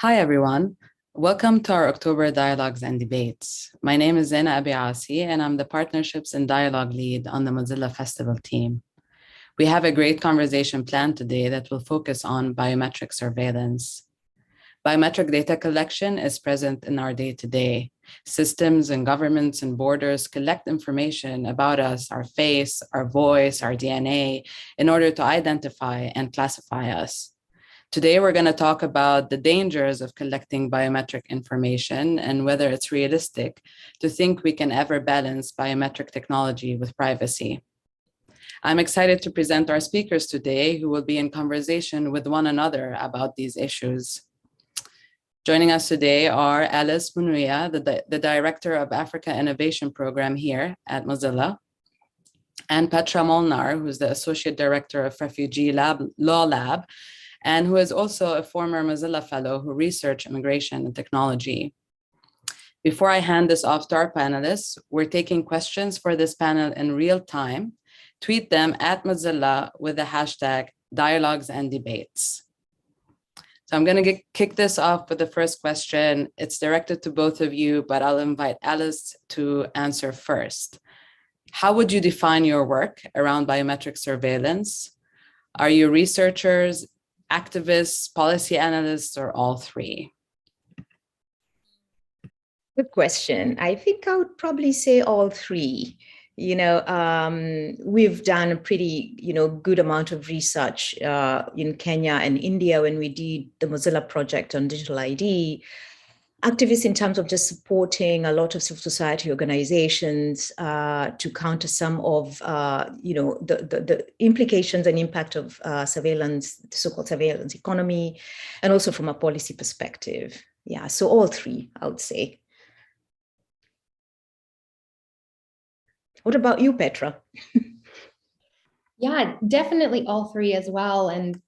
Hi, everyone. Welcome to our October Dialogues and Debates. My name is Zaina Abiasi, and I'm the Partnerships and Dialogue Lead on the Mozilla Festival team. We have a great conversation planned today that will focus on biometric surveillance. Biometric data collection is present in our day-to-day. Systems and governments and borders collect information about us, our face, our voice, our DNA, in order to identify and classify us. Today, we're going to talk about the dangers of collecting biometric information and whether it's realistic to think we can ever balance biometric technology with privacy. I'm excited to present our speakers today who will be in conversation with one another about these issues. Joining us today are Alice Bunuya, the Director of Africa Innovation Program here at Mozilla, and Petra Molnar, who's the Associate Director of Refugee Law Lab, and who is also a former Mozilla Fellow who researched immigration and technology. Before I hand this off to our panelists, we're taking questions for this panel in real time. Tweet them at Mozilla with the hashtag dialogues and debates. So I'm going to kick this off with the first question. It's directed to both of you, but I'll invite Alice to answer first. How would you define your work around biometric surveillance? Are you researchers, activists, policy analysts, or all three? Good question. I think I would probably say all three. We've done a pretty, good amount of research in Kenya and India when we did the Mozilla project on digital ID. Activists in terms of just supporting a lot of civil society organizations to counter some of, the implications and impact of surveillance, the so-called surveillance economy, and also from a policy perspective. Yeah, so all three, I would say. What about you, Petra? Yeah, definitely all three as well. And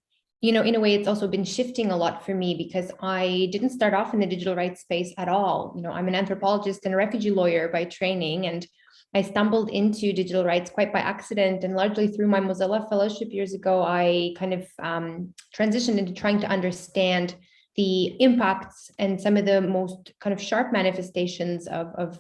in a way, it's also been shifting a lot for me because I didn't start off in the digital rights space at all. I'm an anthropologist and a refugee lawyer by training, and I stumbled into digital rights quite by accident. And largely through my Mozilla fellowship years ago, I kind of transitioned into trying to understand the impacts and some of the most kind of sharp manifestations of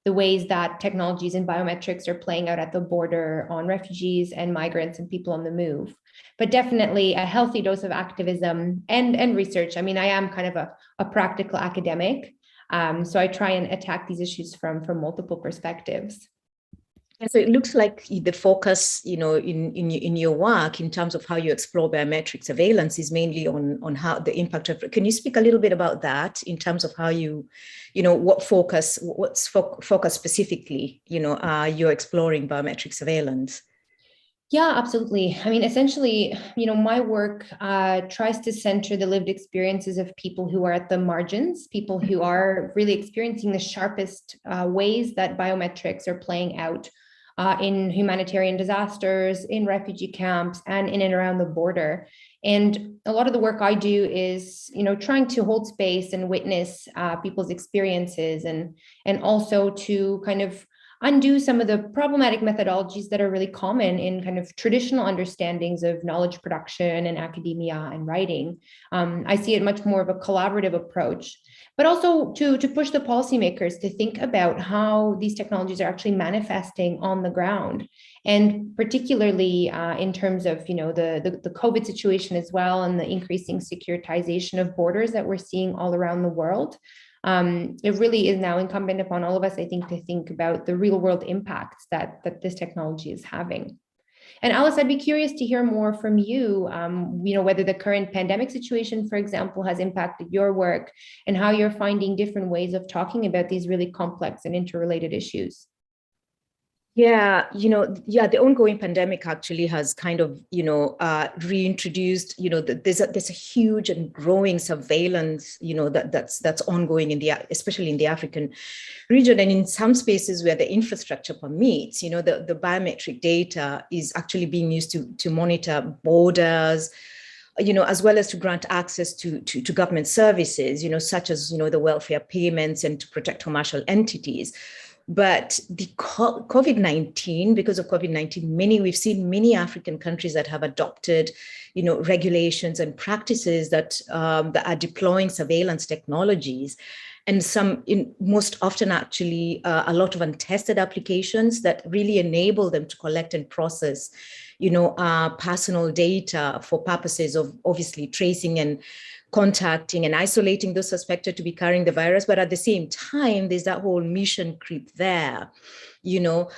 the ways that technologies and biometrics are playing out at the border on refugees and migrants and people on the move. But definitely a healthy dose of activism and research. I mean, I am kind of a practical academic, so I try and attack these issues from multiple perspectives. And so it looks like the focus, in your work in terms of how you explore biometric surveillance is mainly on how the impact of. Can you speak a little bit about that in terms of how what's focus specifically, you're exploring biometric surveillance? Yeah, absolutely. I mean, essentially, my work tries to center the lived experiences of people who are at the margins, people who are really experiencing the sharpest ways that biometrics are playing out in humanitarian disasters, in refugee camps, and in and around the border. And a lot of the work I do is, trying to hold space and witness people's experiences and also to kind of undo some of the problematic methodologies that are really common in kind of traditional understandings of knowledge production and academia and writing. I see it much more of a collaborative approach, but also to push the policymakers to think about how these technologies are actually manifesting on the ground. And particularly in terms of, the COVID situation as well, and the increasing securitization of borders that we're seeing all around the world. It really is now incumbent upon all of us, I think, to think about the real world impacts that this technology is having. And Alice, I'd be curious to hear more from you, whether the current pandemic situation, for example, has impacted your work and how you're finding different ways of talking about these really complex and interrelated issues. Yeah, the ongoing pandemic actually has kind of, reintroduced, there's a huge and growing surveillance, that's ongoing especially in the African region, and in some spaces where the infrastructure permits, the biometric data is actually being used to monitor borders, as well as to grant access to government services, such as, the welfare payments and to protect commercial entities. But the COVID-19, because of COVID-19, we've seen many African countries that have adopted, regulations and practices that are deploying surveillance technologies, and most often actually a lot of untested applications that really enable them to collect and process, personal data for purposes of obviously tracing and contacting and isolating those suspected to be carrying the virus. But at the same time, there's that whole mission creep there, so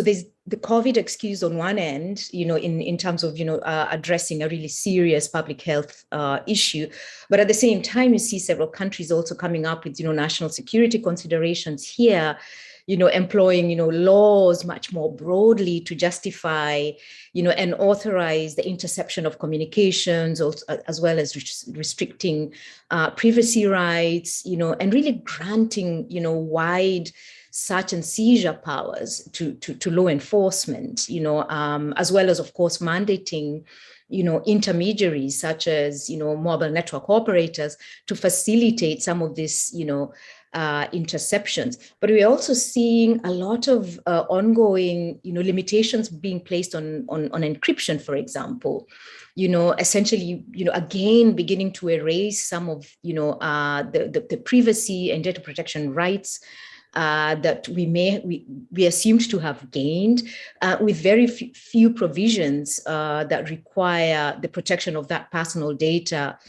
there's the COVID excuse on one end, in terms of, addressing a really serious public health issue. But at the same time, you see several countries also coming up with, national security considerations here, employing, laws much more broadly to justify, and authorize the interception of communications, as well as restricting privacy rights, and really granting, wide search and seizure powers to law enforcement, as well as, of course, mandating, intermediaries such as, mobile network operators to facilitate some of this, interceptions. But we're also seeing a lot of ongoing, limitations being placed on encryption, for example. Essentially, again, beginning to erase some of, the privacy and data protection rights that we assumed to have gained, with very few provisions that require the protection of that personal data,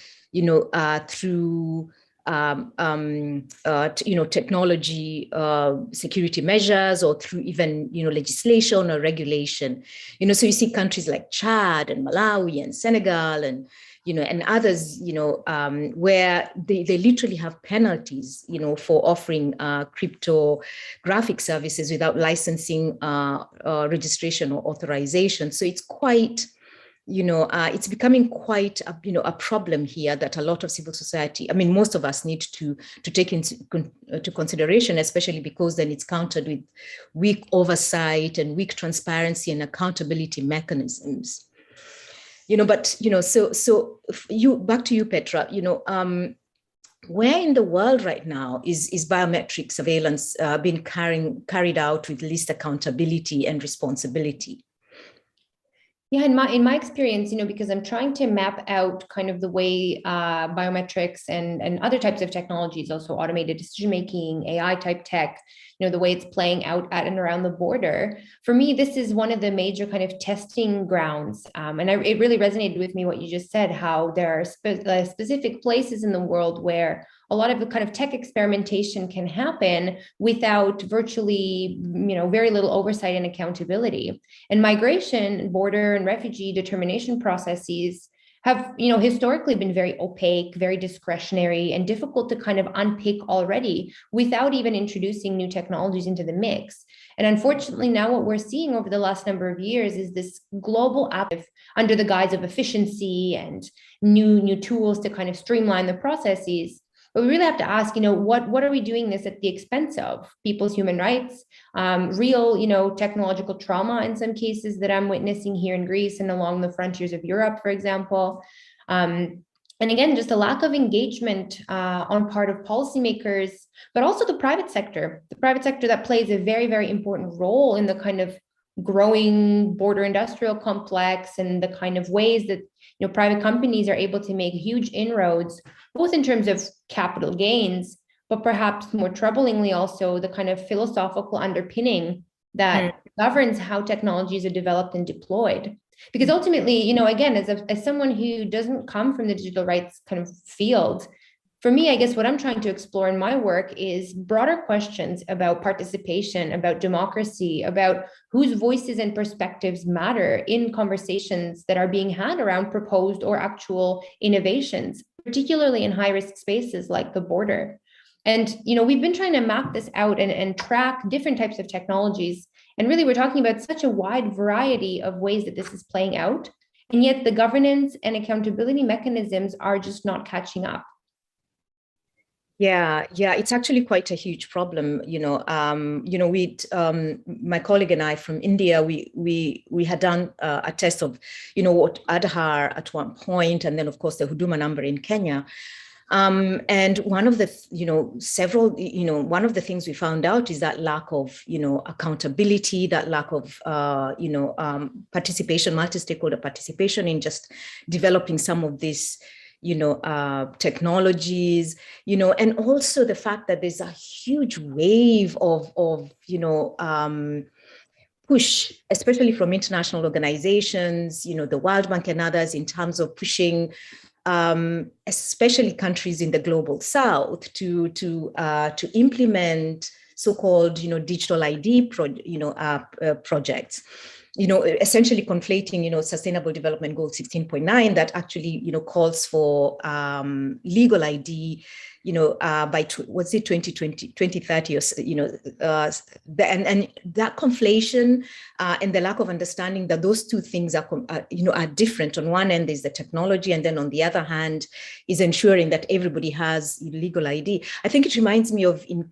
through technology, security measures, or through even, legislation or regulation. So you see countries like Chad and Malawi and Senegal and, and others, where they literally have penalties, for offering cryptographic services without licensing, registration or authorization. So it's quite, it's becoming quite a problem here that a lot of civil society, most of us need to take into consideration, especially because then it's countered with weak oversight and weak transparency and accountability mechanisms. So back to you, Petra, where in the world right now is biometric surveillance being carried out with least accountability and responsibility? Yeah, in my experience, because I'm trying to map out kind of the way biometrics and other types of technologies, also automated decision-making, AI type tech, the way it's playing out at and around the border. For me, this is one of the major kind of testing grounds. And it really resonated with me what you just said, how there are specific places in the world where a lot of the kind of tech experimentation can happen without virtually, very little oversight and accountability. And migration, border and refugee determination processes have, historically been very opaque, very discretionary, and difficult to kind of unpick already without even introducing new technologies into the mix. And unfortunately, now what we're seeing over the last number of years is this global effort under the guise of efficiency and new tools to kind of streamline the processes. But we really have to ask, what are we doing this at the expense of? People's human rights, real, technological trauma in some cases that I'm witnessing here in Greece and along the frontiers of Europe, for example. And again, just a lack of engagement on part of policymakers, but also the private sector that plays a very, very important role in the kind of growing border industrial complex and the kind of ways that private companies are able to make huge inroads, both in terms of capital gains, but perhaps more troublingly also the kind of philosophical underpinning that governs how technologies are developed and deployed. Because ultimately, again, as someone who doesn't come from the digital rights kind of field, for me, I guess what I'm trying to explore in my work is broader questions about participation, about democracy, about whose voices and perspectives matter in conversations that are being had around proposed or actual innovations, particularly in high-risk spaces like the border. And, we've been trying to map this out and track different types of technologies. And really, we're talking about such a wide variety of ways that this is playing out. And yet the governance and accountability mechanisms are just not catching up. Yeah, it's actually quite a huge problem. My colleague and I from India, we had done a test of, what Aadhaar at one point, and then of course the Huduma number in Kenya. And one of the, one of the things we found out is that lack of, accountability, that lack of, participation, multi-stakeholder participation in just developing some of these, technologies, and also the fact that there's a huge wave of push, especially from international organizations, the World Bank and others, in terms of pushing especially countries in the global south to implement so-called digital ID projects, essentially conflating Sustainable Development Goal 16.9 that actually calls for legal ID by 2020 2030 or and that conflation and the lack of understanding that those two things are different. On one end is the technology, and then on the other hand is ensuring that everybody has legal ID. I think it reminds me of in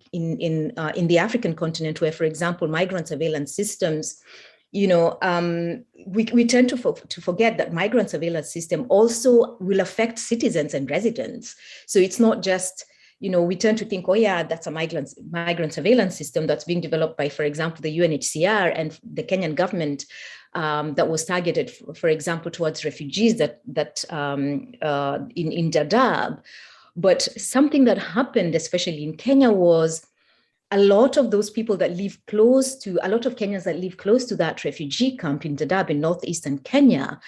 the African continent, where, for example, migrant surveillance systems, we tend to forget that migrant surveillance system also will affect citizens and residents. So it's not just, we tend to think, oh yeah, that's a migrant surveillance system that's being developed by, for example, the UNHCR and the Kenyan government that was targeted, for example, towards refugees that in Dadaab. But something that happened, especially in Kenya, was a lot of those people that live close to, a lot of Kenyans that live close to that refugee camp in Dadaab in northeastern Kenya,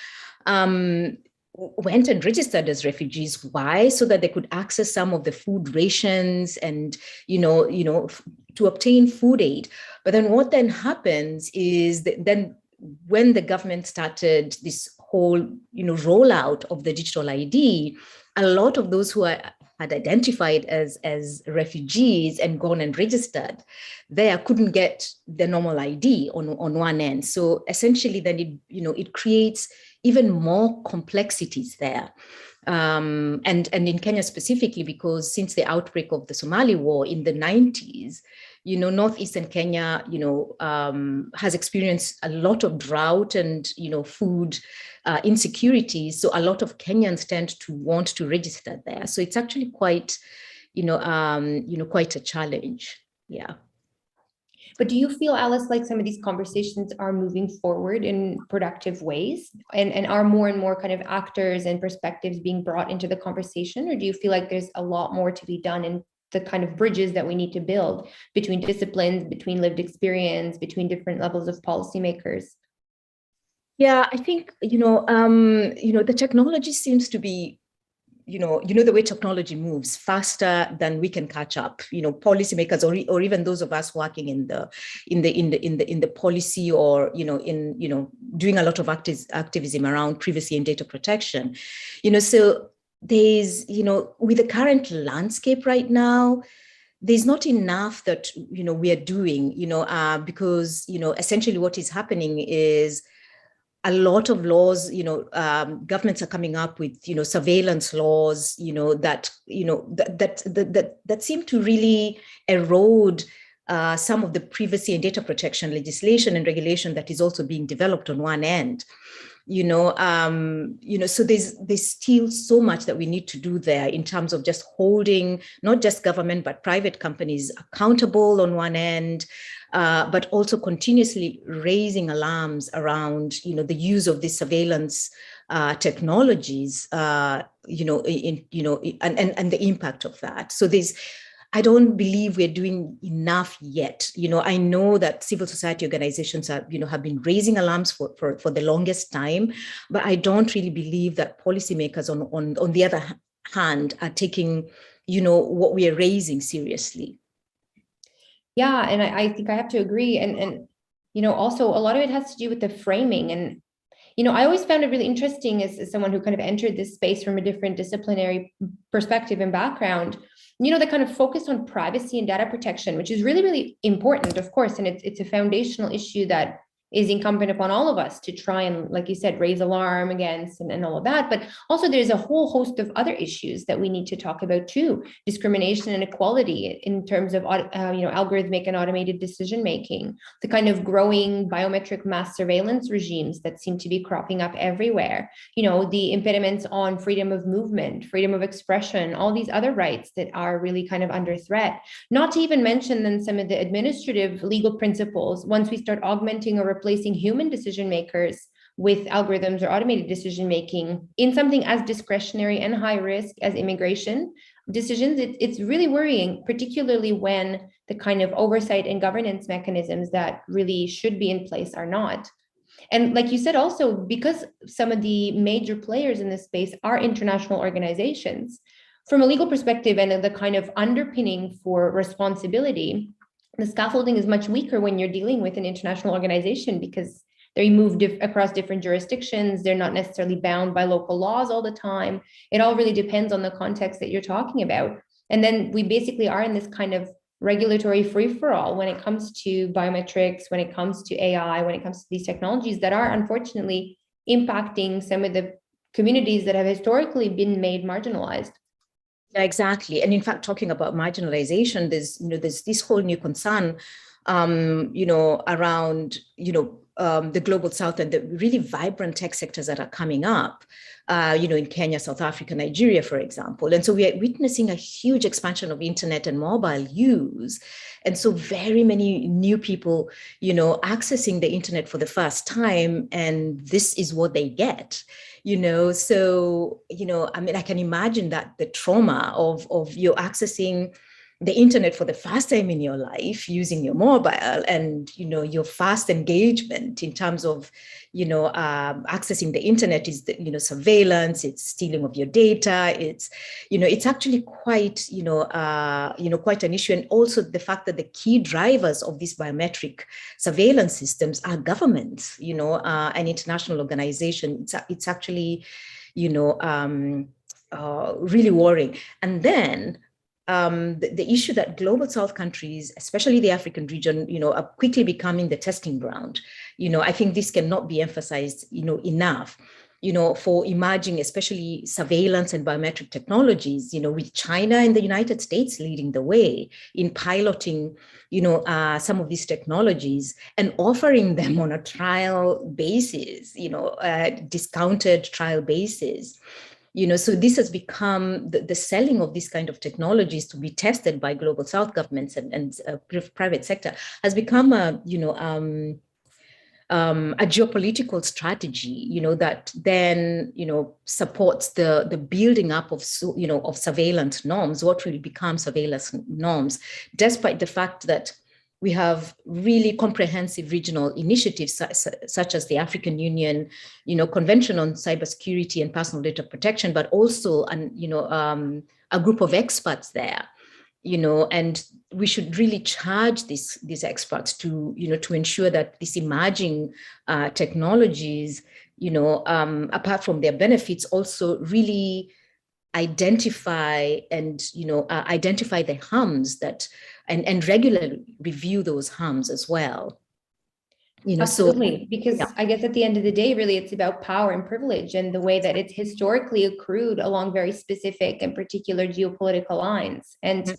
went and registered as refugees. Why? So that they could access some of the food rations and, to obtain food aid. But then what then happens is that then when the government started this whole, rollout of the digital ID, a lot of those who had identified as refugees and gone and registered there couldn't get the normal ID on one end. So essentially then it creates even more complexities there. And in Kenya specifically, because since the outbreak of the Somali war in the 90s, northeastern Kenya, has experienced a lot of drought and, food insecurities. So a lot of Kenyans tend to want to register there. So it's actually quite, quite a challenge. Yeah. But do you feel, Alice, like some of these conversations are moving forward in productive ways and are more and more kind of actors and perspectives being brought into the conversation? Or do you feel like there's a lot more to be done in the kind of bridges that we need to build between disciplines, between lived experience, between different levels of policymakers? Yeah, I think, the technology seems to be, the way technology moves faster than we can catch up. Policymakers or even those of us working in the policy or doing a lot of activism around privacy and data protection. So there's with the current landscape right now, there's not enough that we are doing. Because essentially what is happening is a lot of laws, governments are coming up with, surveillance laws, that seem to really erode some of the privacy and data protection legislation and regulation that is also being developed on one end. So there's still so much that we need to do there in terms of just holding not just government but private companies accountable on one end, but also continuously raising alarms around the use of these surveillance technologies, and the impact of that. So I don't believe we're doing enough yet. I know that civil society organizations have been raising alarms for the longest time, but I don't really believe that policymakers on the other hand are taking, what we are raising seriously. Yeah, and I think I have to agree. And also a lot of it has to do with the framing. And, I always found it really interesting as someone who kind of entered this space from a different disciplinary perspective and background, the kind of focus on privacy and data protection, which is really, really important, of course. And it's a foundational issue that, is incumbent upon all of us to try and, like you said, raise alarm against and all of that. But also there's a whole host of other issues that we need to talk about too. Discrimination and equality in terms of algorithmic and automated decision making, the kind of growing biometric mass surveillance regimes that seem to be cropping up everywhere, the impediments on freedom of movement, freedom of expression, all these other rights that are really kind of under threat. Not to even mention then some of the administrative legal principles once we start augmenting or replacing human decision makers with algorithms or automated decision making in something as discretionary and high risk as immigration decisions. It's really worrying, particularly when the kind of oversight and governance mechanisms that really should be in place are not. And like you said, also, because some of the major players in this space are international organizations, from a legal perspective and the kind of underpinning for responsibility, the scaffolding is much weaker when you're dealing with an international organization because they're moved across different jurisdictions. They're not necessarily bound by local laws all the time. It all really depends on the context that you're talking about. And then we basically are in this kind of regulatory free-for-all when it comes to biometrics, when it comes to AI, when it comes to these technologies that are unfortunately impacting some of the communities that have historically been made marginalized. Yeah, exactly. And in fact, talking about marginalization, there's this whole new concern, around, the global south and the really vibrant tech sectors that are coming up, in Kenya, South Africa, Nigeria, for example. And so we are witnessing a huge expansion of internet and mobile use. And so very many new people, accessing the internet for the first time, and this is what they get. So, I can imagine that the trauma of you accessing the internet for the first time in your life using your mobile and, your fast engagement in terms of, accessing the internet is, surveillance, it's stealing of your data. It's actually quite, quite an issue. And also the fact that the key drivers of these biometric surveillance systems are governments, an international organization. It's actually, really worrying. And then the issue that global South countries, especially the African region, are quickly becoming the testing ground. I think this cannot be emphasized, enough, for emerging, especially surveillance and biometric technologies, with China and the United States leading the way in piloting, some of these technologies and offering them on a trial basis, discounted trial basis. So this has become the selling of these kind of technologies to be tested by global South governments and private sector has become a geopolitical strategy, that then, supports the building up of surveillance norms, what will become surveillance norms, despite the fact that we have really comprehensive regional initiatives such as the African Union, Convention on Cybersecurity and Personal Data Protection, but also a group of experts there, and we should really charge these experts to ensure that these emerging technologies, apart from their benefits, also really identify and identify the harms that and regularly review those harms as well. Absolutely, because I guess at the end of the day, really, it's about power and privilege and the way that it's historically accrued along very specific and particular geopolitical lines. And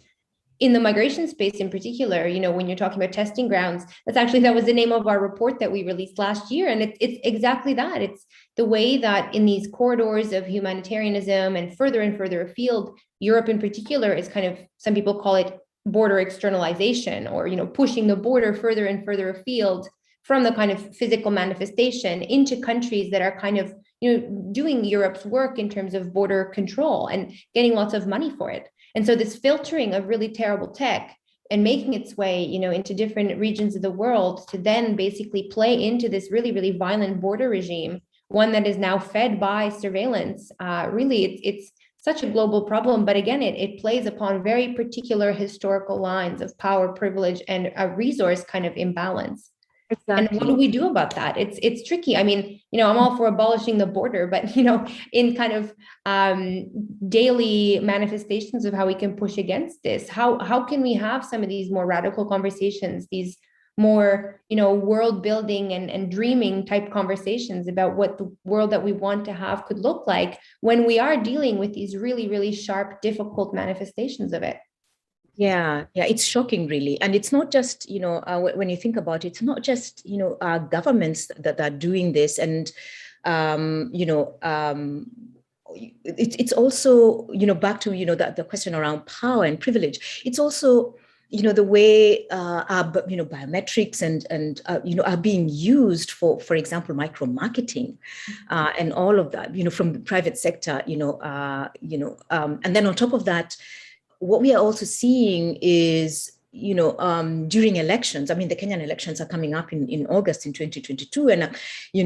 in the migration space in particular, when you're talking about testing grounds, that was the name of our report that we released last year. And it's exactly that. It's the way that in these corridors of humanitarianism and further afield, Europe in particular is kind of, some people call it border externalization, or, pushing the border further and further afield from the kind of physical manifestation into countries that are kind of, doing Europe's work in terms of border control and getting lots of money for it. And so this filtering of really terrible tech and making its way, into different regions of the world to then basically play into this really, really violent border regime, one that is now fed by surveillance. Really, it's such a global problem. But again, it plays upon very particular historical lines of power, privilege, and a resource kind of imbalance. Exactly. And what do we do about that? It's tricky. I mean, I'm all for abolishing the border, but, in kind of daily manifestations of how we can push against this, how can we have some of these more radical conversations, these more, world building and dreaming type conversations about what the world that we want to have could look like when we are dealing with these really, really sharp, difficult manifestations of it. Yeah, it's shocking, really. And it's not just, when you think about it, it's not just, governments that are doing this. And, it's also, back to, the question around power and privilege. It's also, the way our, biometrics and are being used for example, micro marketing and all of that, from the private sector, and then on top of that, what we are also seeing is, during elections, I mean, the Kenyan elections are coming up in August in 2022. And,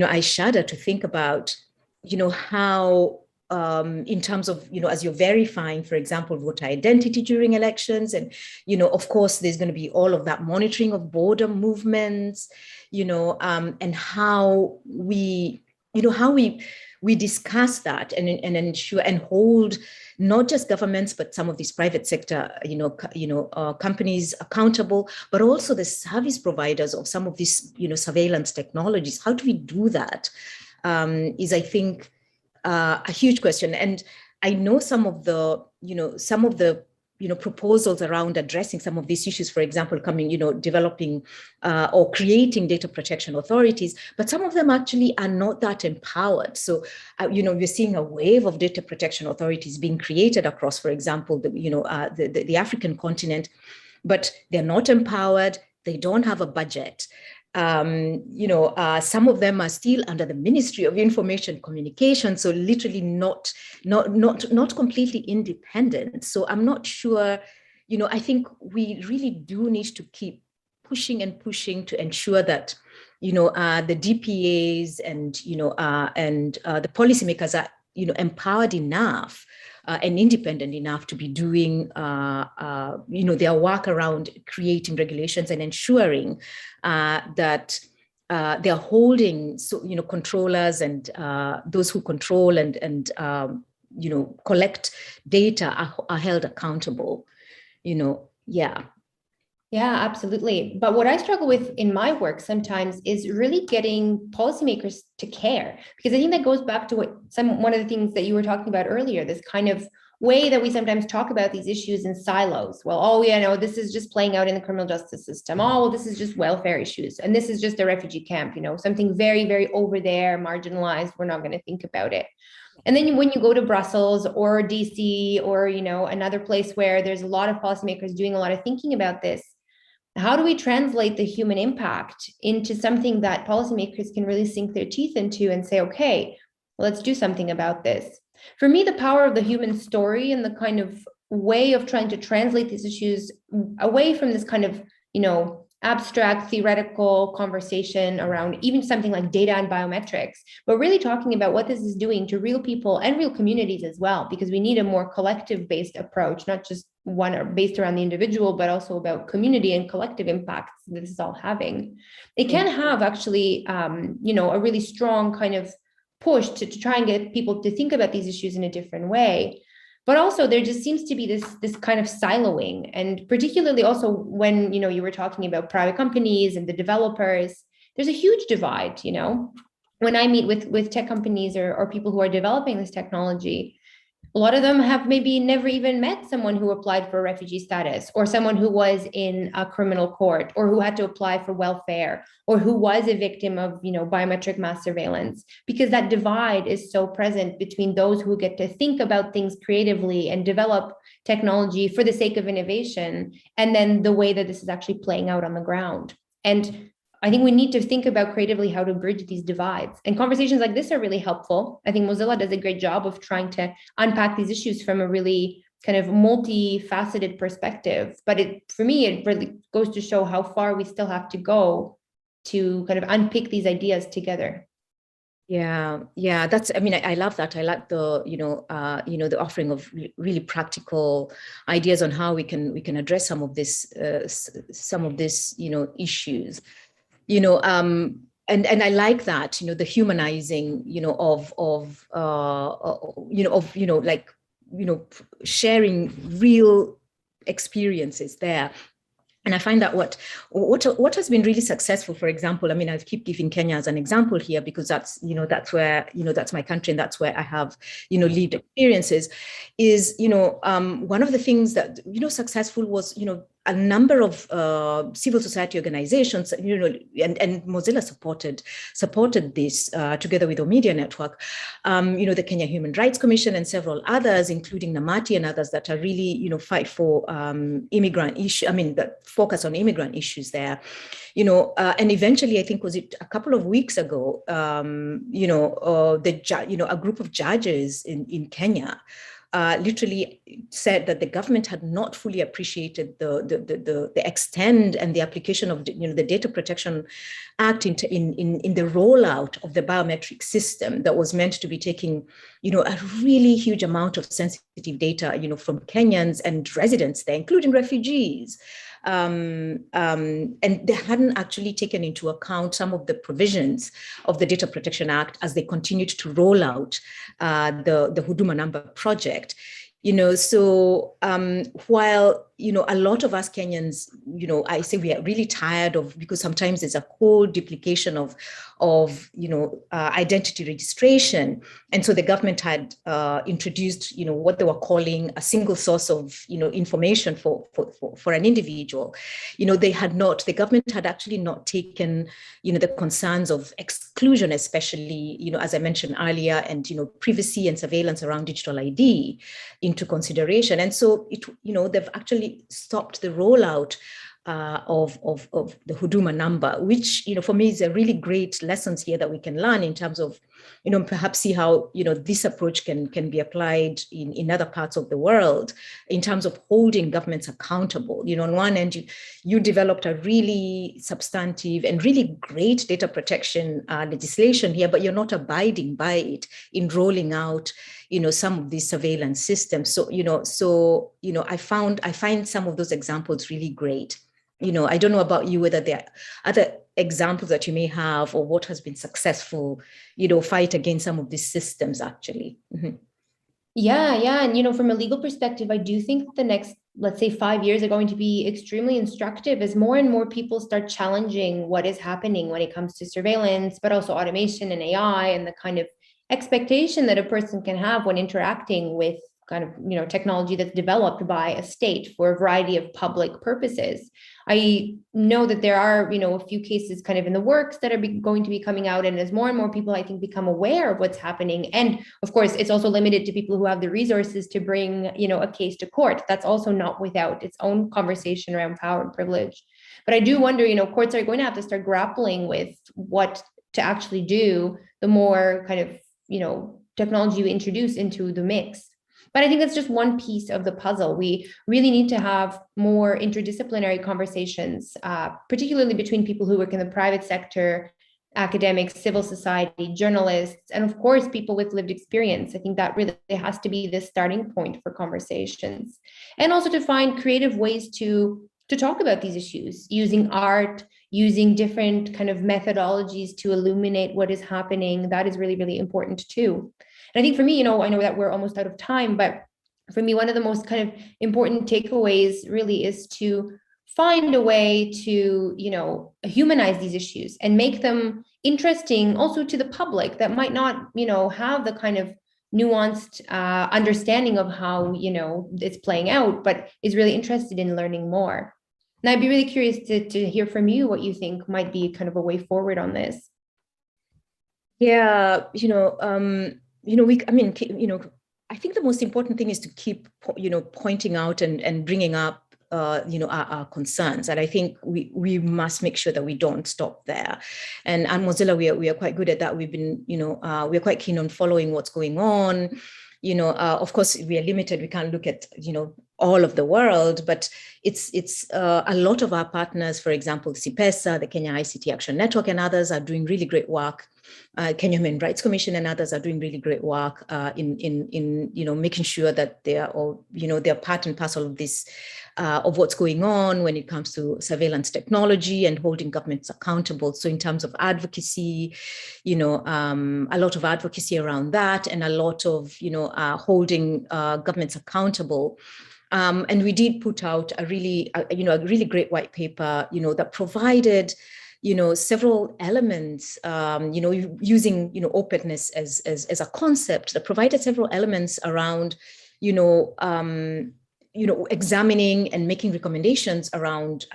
I shudder to think about, how, in terms of, as you're verifying, for example, voter identity during elections. And, of course, there's going to be all of that monitoring of border movements, and how we discuss that and ensure and hold not just governments, but some of these private sector, companies accountable, but also the service providers of some of these, surveillance technologies. How do we do that? Is, I think, a huge question. And I know some of the proposals around addressing some of these issues, for example, developing or creating data protection authorities, but some of them actually are not that empowered. So, we're seeing a wave of data protection authorities being created across, for example, the African continent, but they're not empowered. They don't have a budget. Some of them are still under the Ministry of Information Communication, so literally not completely independent. So I'm not sure, I think we really do need to keep pushing to ensure that, the DPAs and, the policymakers are, empowered enough and independent enough to be doing, their work around creating regulations and ensuring that they're holding, controllers and those who control and collect data are held accountable. Yeah, absolutely. But what I struggle with in my work sometimes is really getting policymakers to care, because I think that goes back to one of the things that you were talking about earlier, this kind of way that we sometimes talk about these issues in silos. Well, this is just playing out in the criminal justice system. Oh, well, this is just welfare issues. And this is just a refugee camp, something very, very over there, marginalized. We're not going to think about it. And then when you go to Brussels or DC or, another place where there's a lot of policymakers doing a lot of thinking about this, how do we translate the human impact into something that policymakers can really sink their teeth into and say, okay, let's do something about this? For me, the power of the human story and the kind of way of trying to translate these issues away from this kind of, abstract theoretical conversation around even something like data and biometrics, but really talking about what this is doing to real people and real communities as well, because we need a more collective-based approach, not just one based around the individual, but also about community and collective impacts that this is all having. It can have actually, a really strong kind of push to try and get people to think about these issues in a different way. But also there just seems to be this kind of siloing, and particularly also when, you were talking about private companies and the developers, there's a huge divide, when I meet with tech companies or people who are developing this technology. A lot of them have maybe never even met someone who applied for refugee status, or someone who was in a criminal court, or who had to apply for welfare, or who was a victim of, biometric mass surveillance, because that divide is so present between those who get to think about things creatively and develop technology for the sake of innovation, and then the way that this is actually playing out on the ground. And I think we need to think about creatively how to bridge these divides. And conversations like this are really helpful. I think Mozilla does a great job of trying to unpack these issues from a really kind of multifaceted perspective. But for me, it really goes to show how far we still have to go to kind of unpick these ideas together. Yeah, I love that. I like the, the offering of really practical ideas on how we can address some of this, issues. And I like that, the humanizing, sharing real experiences there. And I find that what has been really successful, for example, I mean, I keep giving Kenya as an example here because that's where, that's my country and that's where I have, lived experiences, is, one of the things that, successful was, a number of civil society organizations, and Mozilla supported this together with the Media Network, the Kenya Human Rights Commission and several others, including Namati and others that are really, fight for immigrant issue. I mean, that focus on immigrant issues there, and eventually, I think was it a couple of weeks ago, a group of judges in Kenya literally said that the government had not fully appreciated the extent and the application of the Data Protection Act in the rollout of the biometric system that was meant to be taking a really huge amount of sensitive data from Kenyans and residents there, including refugees. And they hadn't actually taken into account some of the provisions of the Data Protection Act as they continued to roll out the Huduma Number project. So while, a lot of us Kenyans, I say we are really tired of, because sometimes there's a whole duplication of identity registration. And so the government had introduced, what they were calling a single source of, information for an individual. The government had actually not taken, the concerns of exclusion, especially, as I mentioned earlier, and, privacy and surveillance around digital ID into consideration. And so they've actually stopped the rollout of the Huduma number, which, for me is a really great lessons here that we can learn in terms of, perhaps see how, this approach can be applied in other parts of the world in terms of holding governments accountable. On one end, you developed a really substantive and really great data protection legislation here, but you're not abiding by it in rolling out, some of these surveillance systems. So, I find some of those examples really great. I don't know about you, whether there are other examples that you may have or what has been successful, fight against some of these systems actually. Mm-hmm. Yeah. And, from a legal perspective, I do think the next, let's say 5 years are going to be extremely instructive as more and more people start challenging what is happening when it comes to surveillance, but also automation and AI and the kind of expectation that a person can have when interacting with kind of, technology that's developed by a state for a variety of public purposes. I know that there are, a few cases kind of in the works that are going to be coming out. And as more and more people, I think, become aware of what's happening. And of course, it's also limited to people who have the resources to bring, a case to court. That's also not without its own conversation around power and privilege. But I do wonder, courts are going to have to start grappling with what to actually do the more kind of, technology you introduce into the mix. But I think that's just one piece of the puzzle. We really need to have more interdisciplinary conversations, particularly between people who work in the private sector, academics, civil society, journalists, and of course, people with lived experience. I think that really has to be the starting point for conversations. And also to find creative ways to talk about these issues, using art, using different kind of methodologies to illuminate what is happening. That is really, really important too. And I think for me, I know that we're almost out of time, but for me, one of the most kind of important takeaways really is to find a way to, humanize these issues and make them interesting also to the public that might not, have the kind of nuanced understanding of how, it's playing out, but is really interested in learning more. And I'd be really curious to hear from you what you think might be kind of a way forward on this. Yeah, I think the most important thing is to keep, pointing out and bringing up, our concerns. And I think we must make sure that we don't stop there. And at Mozilla, we are quite good at that. We've been, we're quite keen on following what's going on. Of course, we are limited. We can't look at, all of the world, but it's a lot of our partners, for example, CIPESA, the Kenya ICT Action Network, and others are doing really great work. Kenya Human Rights Commission and others are doing really great work in making sure that they are all, they're part and parcel of this, of what's going on when it comes to surveillance technology and holding governments accountable. So in terms of advocacy, a lot of advocacy around that, and a lot of, holding governments accountable And we did put out a really great white paper, that provided, several elements, using, openness as a concept, that provided several elements around, examining and making recommendations around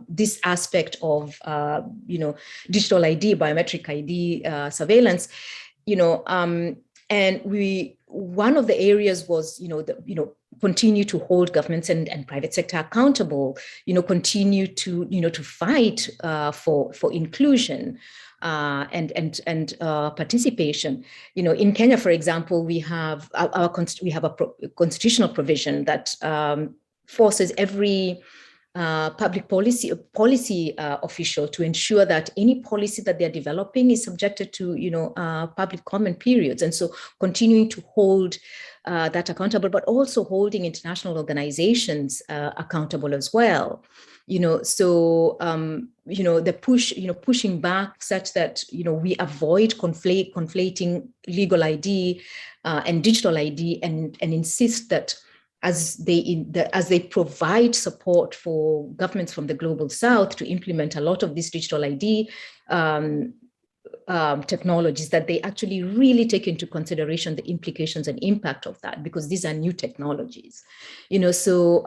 this aspect of, digital ID, biometric ID surveillance, and one of the areas was, continue to hold governments and private sector accountable, continue to, to fight for inclusion and participation. In Kenya, for example, we have a constitutional provision that forces every public policy official to ensure that any policy that they're developing is subjected to, public comment periods. And so continuing to hold that accountable, but also holding international organizations accountable as well. The pushing back such that, we avoid conflating legal ID and digital ID, and insist that as they provide support for governments from the global south to implement a lot of this digital ID technologies, that they actually really take into consideration the implications and impact of that, because these are new technologies. So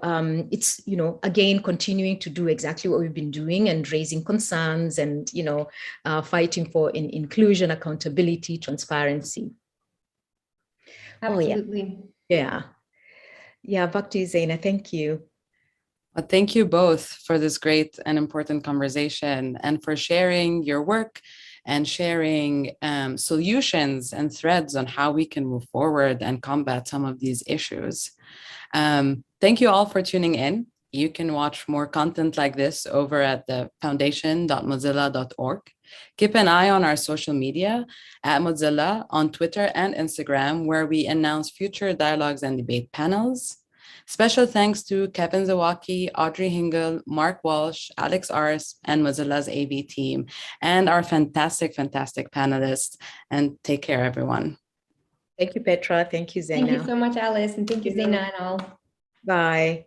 it's, again, continuing to do exactly what we've been doing and raising concerns and, fighting for inclusion, accountability, transparency. Absolutely. Oh, yeah. Yeah, back to you, Zaina. Thank you. Well, thank you both for this great and important conversation, and for sharing your work and sharing solutions and threads on how we can move forward and combat some of these issues. Thank you all for tuning in. You can watch more content like this over at the foundation.mozilla.org. Keep an eye on our social media at Mozilla on Twitter and Instagram, where we announce future dialogues and debate panels. Special thanks to Kevin Zawacki, Audrey Hingle, Mark Walsh, Alex Ars, and Mozilla's AV team, and our fantastic panelists. And take care, everyone. Thank you, Petra. Thank you, Zaina. Thank you so much, Alice. And thank you, Zaina, and all. Bye.